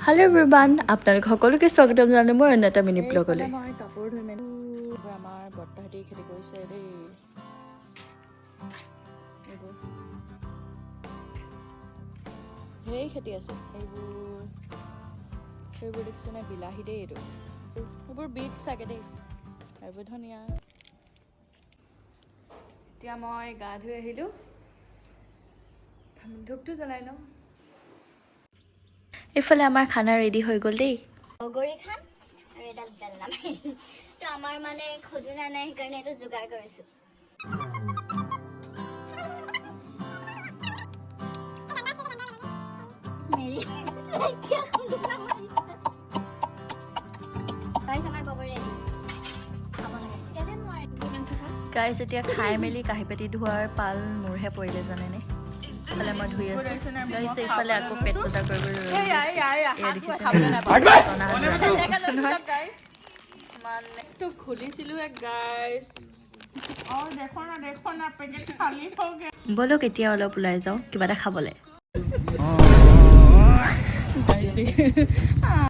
hello everyone আপোনালোক সকলোকে স্বাগতম জনালো মোৰ অন্য এটা মিনি ব্লগলৈ মই কাপোৰ ধুই মেলি আমাৰ বৰ্তাহতি খেতি কৰিছে দেই এইবোৰ ধেৰ খেতি আছে এইবোৰ দেখিছেনে বিলাহী দেই এইটো এইবোৰ বিট চাগে দেই এইবোৰ ধনিয়া এতিয়া মই গা ধুই আহিলোঁ ধূপটো জ্বলাই লওঁ ইফালে আমাৰ খানা ৰেডি হৈ গ'ল দেই অগৰি খাম আৰু এডাল তেল নামাই তো আমাৰ মানে খুদুনা নাই সেইকাৰণে এইটো যোগাৰ কৰিছোঁ মেৰি কিয় খুদুনা মাৰিছে গাইছ আমাৰ বগৰী ৰেডি খাব লাগে কেনে নোৱাৰি কিমান থকা গাইছ এতিয়া খাই মেলি কাঁহী পাতি ধোৱাৰ পাল মোৰহে পৰিলে জানেনে ইফালে মই ধুই আছোঁ গাইছ ইফালে আকৌ পেট পূজা কৰিবলৈ तो খুলিছিলোহে গাইস और देखो ना पैकेट खाली हो गया বলক এতিয়া অলপ ওলাই যাওঁ কিবা এটা খাবলৈ